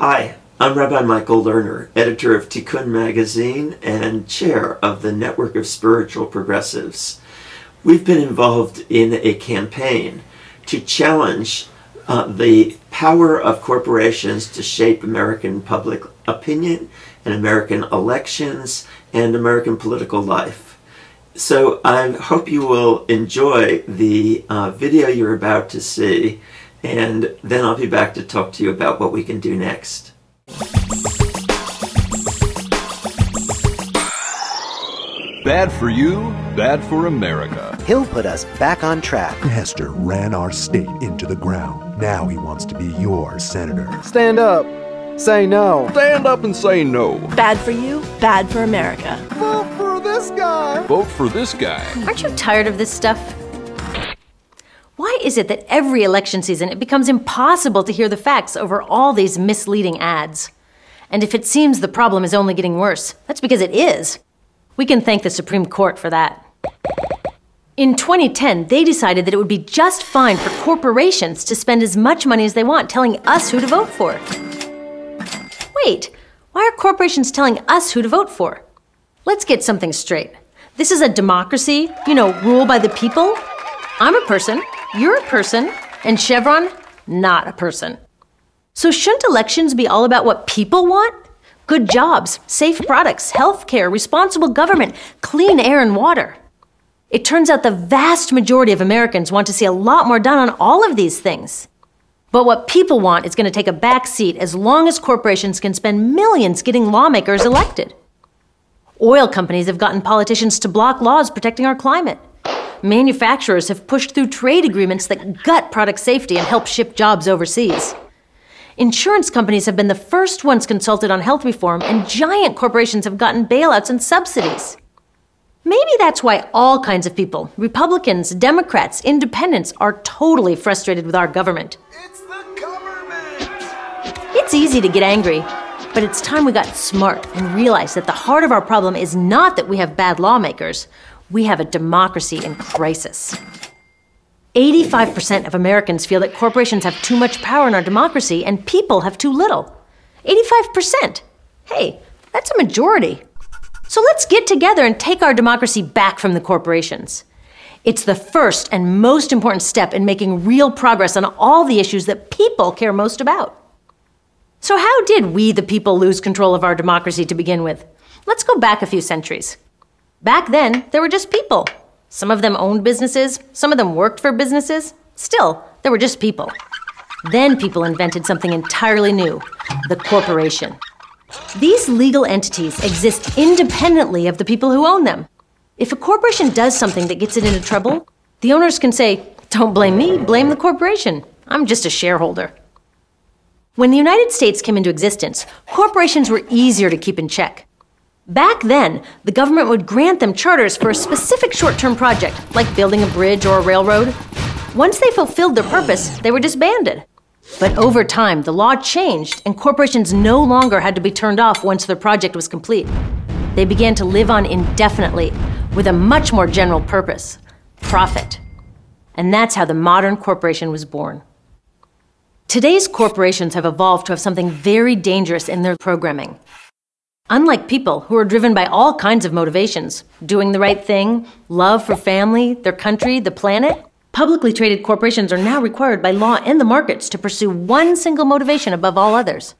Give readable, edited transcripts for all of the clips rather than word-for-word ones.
Hi, I'm Rabbi Michael Lerner, editor of Tikkun magazine and chair of the Network of Spiritual Progressives. We've been involved in a campaign to challenge the power of corporations to shape American public opinion and American elections and American political life. So I hope you will enjoy the video you're about to see, and then I'll be back to talk to you about what we can do next. Bad for you, bad for America. He'll put us back on track. Hester ran our state into the ground. Now he wants to be your senator. Stand up. Say no. Stand up and say no. Bad for you, bad for America. Vote for this guy. Vote for this guy. Aren't you tired of this stuff? Why is it that every election season it becomes impossible to hear the facts over all these misleading ads? And if it seems the problem is only getting worse, that's because it is. We can thank the Supreme Court for that. In 2010, they decided that it would be just fine for corporations to spend as much money as they want telling us who to vote for. Wait, why are corporations telling us who to vote for? Let's get something straight. This is a democracy, rule by the people. I'm a person, you're a person, and Chevron, not a person. So shouldn't elections be all about what people want? Good jobs, safe products, health care, responsible government, clean air and water. It turns out the vast majority of Americans want to see a lot more done on all of these things. But what people want is going to take a back seat as long as corporations can spend millions getting lawmakers elected. Oil companies have gotten politicians to block laws protecting our climate. Manufacturers have pushed through trade agreements that gut product safety and help ship jobs overseas. Insurance companies have been the first ones consulted on health reform, and giant corporations have gotten bailouts and subsidies. Maybe that's why all kinds of people, Republicans, Democrats, independents, are totally frustrated with our government. It's the government! It's easy to get angry, but it's time we got smart and realized that the heart of our problem is not that we have bad lawmakers. We have a democracy in crisis. 85% of Americans feel that corporations have too much power in our democracy and people have too little. 85%! Hey, that's a majority. So let's get together and take our democracy back from the corporations. It's the first and most important step in making real progress on all the issues that people care most about. So how did we, the people, lose control of our democracy to begin with? Let's go back a few centuries. Back then, there were just people. Some of them owned businesses, some of them worked for businesses. Still, there were just people. Then people invented something entirely new, the corporation. These legal entities exist independently of the people who own them. If a corporation does something that gets it into trouble, the owners can say, "Don't blame me, blame the corporation. I'm just a shareholder." When the United States came into existence, corporations were easier to keep in check. Back then, the government would grant them charters for a specific short-term project, like building a bridge or a railroad. Once they fulfilled their purpose, they were disbanded. But over time, the law changed, and corporations no longer had to be turned off once their project was complete. They began to live on indefinitely, with a much more general purpose: profit. And that's how the modern corporation was born. Today's corporations have evolved to have something very dangerous in their programming. Unlike people who are driven by all kinds of motivations, doing the right thing, love for family, their country, the planet, publicly traded corporations are now required by law and the markets to pursue one single motivation above all others: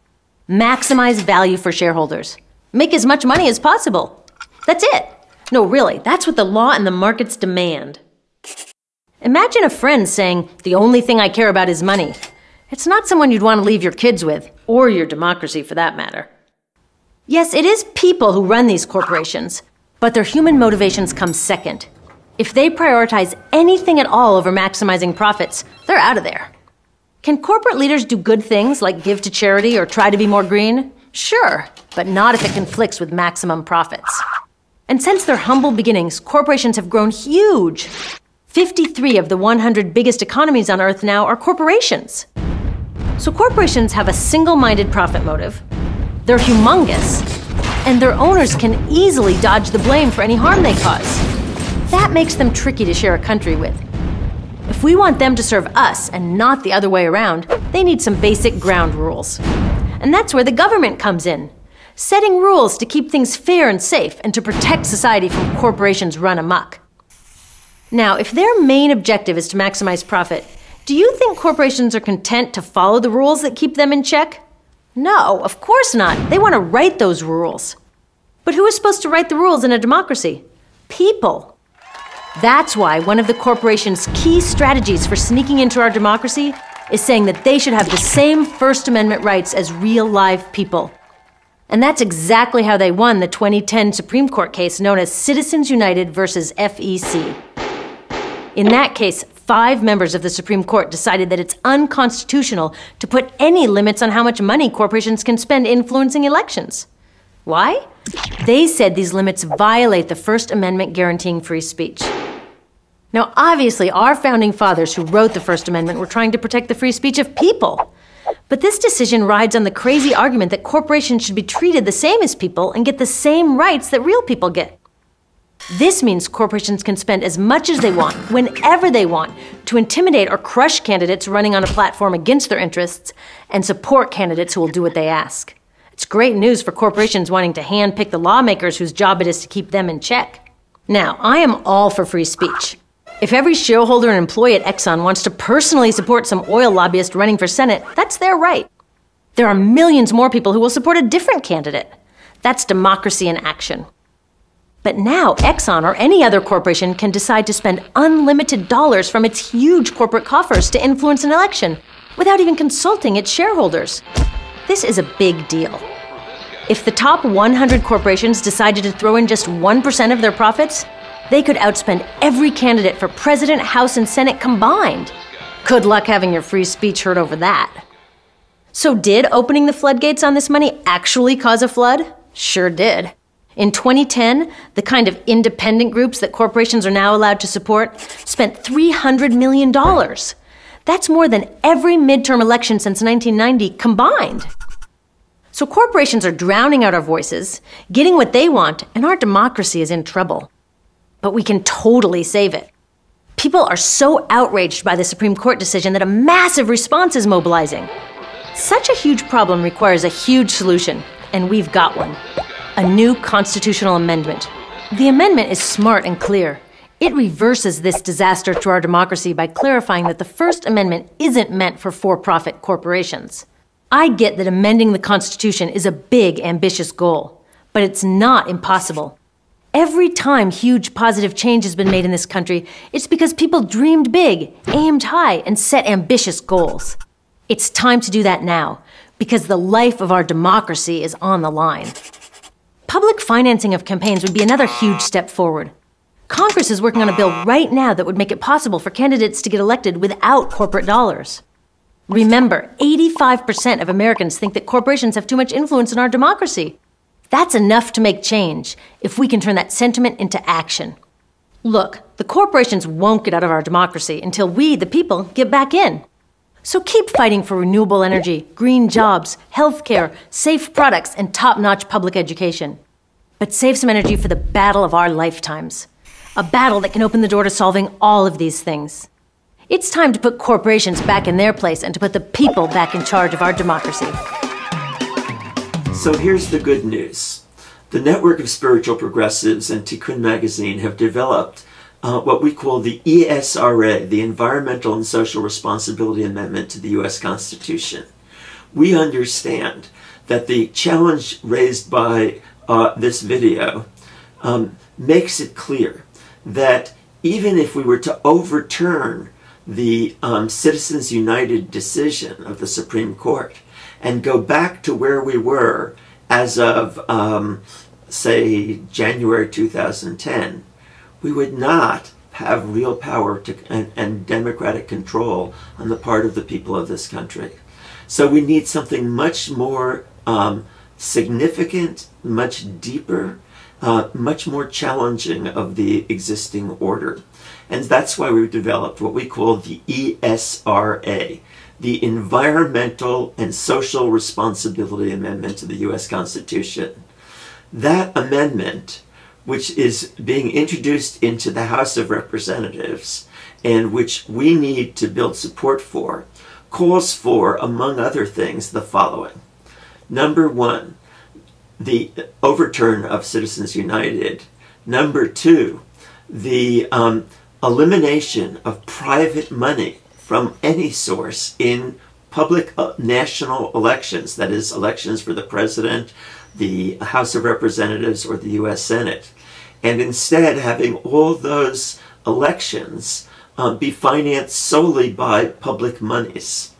maximize value for shareholders. Make as much money as possible. That's it. No, really, that's what the law and the markets demand. Imagine a friend saying, "The only thing I care about is money." It's not someone you'd want to leave your kids with, or your democracy for that matter. Yes, it is people who run these corporations, but their human motivations come second. If they prioritize anything at all over maximizing profits, they're out of there. Can corporate leaders do good things like give to charity or try to be more green? Sure, but not if it conflicts with maximum profits. And since their humble beginnings, corporations have grown huge. 53 of the 100 biggest economies on Earth now are corporations. So corporations have a single-minded profit motive. They're humongous, and their owners can easily dodge the blame for any harm they cause. That makes them tricky to share a country with. If we want them to serve us and not the other way around, they need some basic ground rules. And that's where the government comes in, setting rules to keep things fair and safe and to protect society from corporations run amok. Now, if their main objective is to maximize profit, do you think corporations are content to follow the rules that keep them in check? No, of course not. They want to write those rules. But who is supposed to write the rules in a democracy? People. That's why one of the corporation's key strategies for sneaking into our democracy is saying that they should have the same First Amendment rights as real live people. And that's exactly how they won the 2010 Supreme Court case known as Citizens United versus FEC. In that case, 5 members of the Supreme Court decided that it's unconstitutional to put any limits on how much money corporations can spend influencing elections. Why? They said these limits violate the First Amendment guaranteeing free speech. Now, obviously, our founding fathers who wrote the First Amendment were trying to protect the free speech of people. But this decision rides on the crazy argument that corporations should be treated the same as people and get the same rights that real people get. This means corporations can spend as much as they want, whenever they want, to intimidate or crush candidates running on a platform against their interests and support candidates who will do what they ask. It's great news for corporations wanting to handpick the lawmakers whose job it is to keep them in check. Now, I am all for free speech. If every shareholder and employee at Exxon wants to personally support some oil lobbyist running for Senate, that's their right. There are millions more people who will support a different candidate. That's democracy in action. But now, Exxon or any other corporation can decide to spend unlimited dollars from its huge corporate coffers to influence an election without even consulting its shareholders. This is a big deal. If the top 100 corporations decided to throw in just 1% of their profits, they could outspend every candidate for president, House, and Senate combined. Good luck having your free speech heard over that. So did opening the floodgates on this money actually cause a flood? Sure did. In 2010, the kind of independent groups that corporations are now allowed to support spent $300 million. That's more than every midterm election since 1990 combined. So corporations are drowning out our voices, getting what they want, and our democracy is in trouble. But we can totally save it. People are so outraged by the Supreme Court decision that a massive response is mobilizing. Such a huge problem requires a huge solution, and we've got one. A new constitutional amendment. The amendment is smart and clear. It reverses this disaster to our democracy by clarifying that the First Amendment isn't meant for for-profit corporations. I get that amending the Constitution is a big, ambitious goal, but it's not impossible. Every time huge positive change has been made in this country, it's because people dreamed big, aimed high, and set ambitious goals. It's time to do that now, because the life of our democracy is on the line. Public financing of campaigns would be another huge step forward. Congress is working on a bill right now that would make it possible for candidates to get elected without corporate dollars. Remember, 85% of Americans think that corporations have too much influence in our democracy. That's enough to make change, if we can turn that sentiment into action. Look, the corporations won't get out of our democracy until we, the people, get back in. So keep fighting for renewable energy, green jobs, healthcare, safe products, and top-notch public education. But save some energy for the battle of our lifetimes. A battle that can open the door to solving all of these things. It's time to put corporations back in their place and to put the people back in charge of our democracy. So here's the good news. The Network of Spiritual Progressives and Tikkun magazine have developed what we call the ESRA, the Environmental and Social Responsibility Amendment to the U.S. Constitution. We understand that the challenge raised by this video makes it clear that even if we were to overturn the Citizens United decision of the Supreme Court and go back to where we were as of, say, January 2010, we would not have real power and democratic control on the part of the people of this country. So we need something much more significant, much deeper, much more challenging of the existing order. And that's why we've developed what we call the ESRA, the Environmental and Social Responsibility Amendment to the U.S. Constitution. That amendment, which is being introduced into the House of Representatives and which we need to build support for, calls for, among other things, the following. Number one, the overturn of Citizens United. Number two, the elimination of private money from any source in public national elections, that is, elections for the president, the House of Representatives, or the U.S. Senate, and instead having all those elections be financed solely by public monies.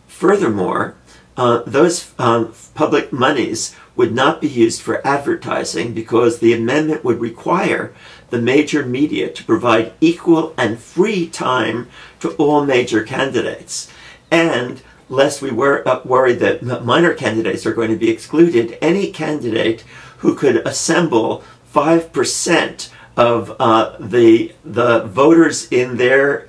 Furthermore, those public monies would not be used for advertising because the amendment would require the major media to provide equal and free time to all major candidates. And lest we were worried that minor candidates are going to be excluded, any candidate who could assemble 5% of the voters in their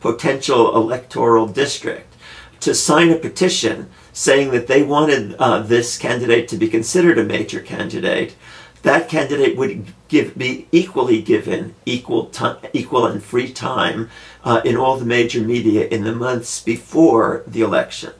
potential electoral district to sign a petition saying that they wanted this candidate to be considered a major candidate, that candidate would be equally given equal and free time in all the major media in the months before the election.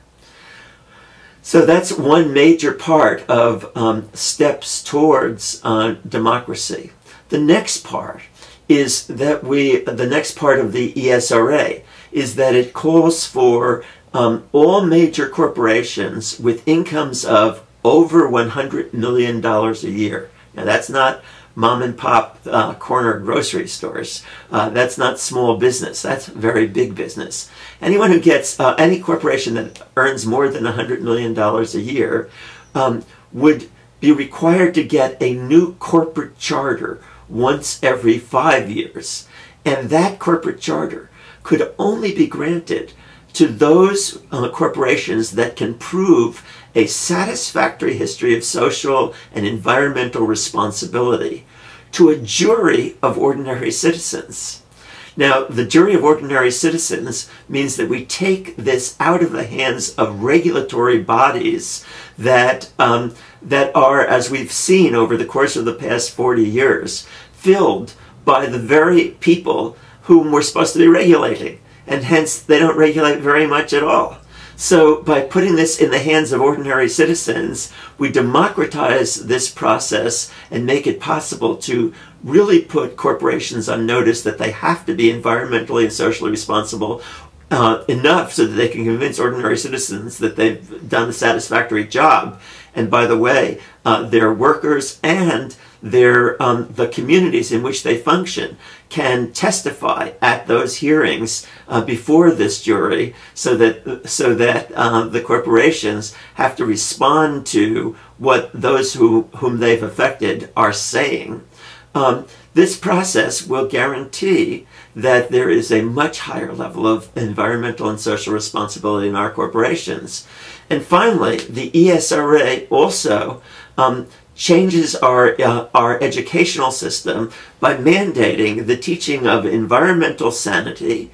So that's one major part of steps towards democracy. The next part is that the next part of the ESRA is that it calls for all major corporations with incomes of over $100 million a year. Now that's not mom and pop corner grocery stores. That's not small business. That's very big business. Anyone who gets, any corporation that earns more than $100 million a year would be required to get a new corporate charter once every 5 years. And that corporate charter could only be granted to those corporations that can prove a satisfactory history of social and environmental responsibility to a jury of ordinary citizens. Now, the jury of ordinary citizens means that we take this out of the hands of regulatory bodies that are, as we've seen over the course of the past 40 years, filled by the very people whom we're supposed to be regulating. And hence, they don't regulate very much at all. So by putting this in the hands of ordinary citizens, we democratize this process and make it possible to really put corporations on notice that they have to be environmentally and socially responsible enough so that they can convince ordinary citizens that they've done a satisfactory job. And by the way, their workers and the communities in which they function can testify at those hearings before this jury, so that the corporations have to respond to what those whom they've affected are saying. This process will guarantee that there is a much higher level of environmental and social responsibility in our corporations. And finally, the ESRA also changes our educational system by mandating the teaching of environmental sanity,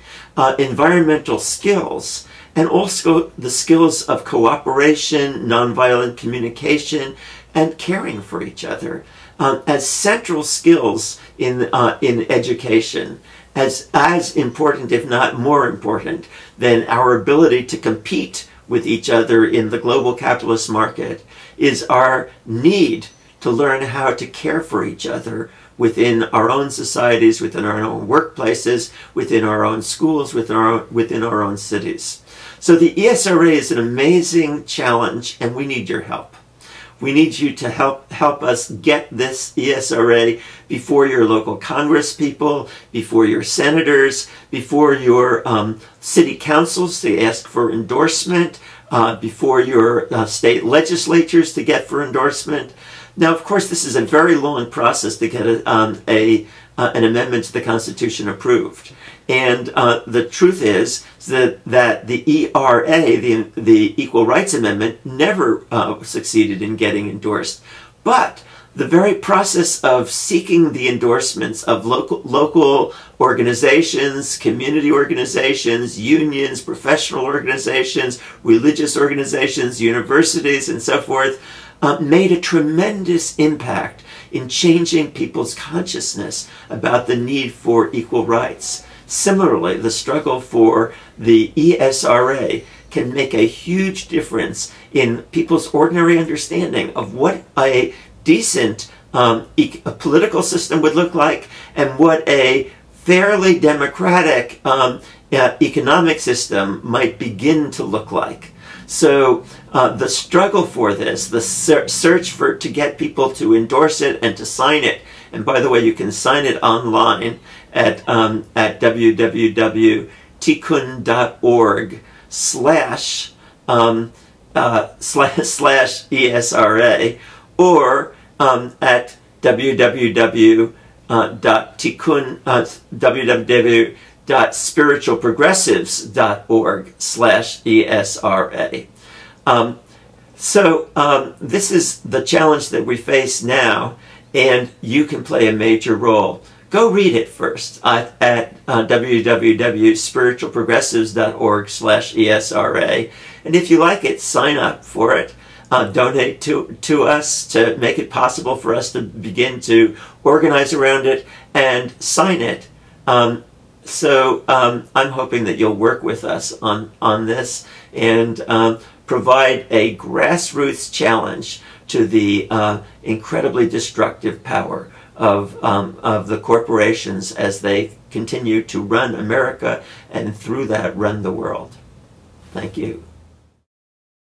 environmental skills, and also the skills of cooperation, nonviolent communication, and caring for each other as central skills in education, as important, if not more important, than our ability to compete with each other in the global capitalist market, is our need to learn how to care for each other within our own societies, within our own workplaces, within our own schools, within our own cities. So the ESRA is an amazing challenge, and we need your help. We need you to help us get this ESRA before your local Congress people, before your senators, before your city councils to ask for endorsement, before your state legislatures to get for endorsement. Now, of course, this is a very long process to get an amendment to the Constitution approved. And the truth is that the ERA, the Equal Rights Amendment, never succeeded in getting endorsed. But the very process of seeking the endorsements of local organizations, community organizations, unions, professional organizations, religious organizations, universities, and so forth, made a tremendous impact in changing people's consciousness about the need for equal rights. Similarly, the struggle for the ESRA can make a huge difference in people's ordinary understanding of what a decent a political system would look like and what a fairly democratic economic system might begin to look like. So the struggle for this, the search to get people to endorse it and to sign it, and by the way, you can sign it online at www.tikkun.org/ESRA or at www.spiritualprogressives.org/ESRA. This is the challenge that we face now, and you can play a major role. Go read it first at www.spiritualprogressives.org/ESRA. And if you like it, sign up for it. Donate to us to make it possible for us to begin to organize around it and sign it. I'm hoping that you'll work with us on this and provide a grassroots challenge to the incredibly destructive power of the corporations as they continue to run America and through that run the world. Thank you.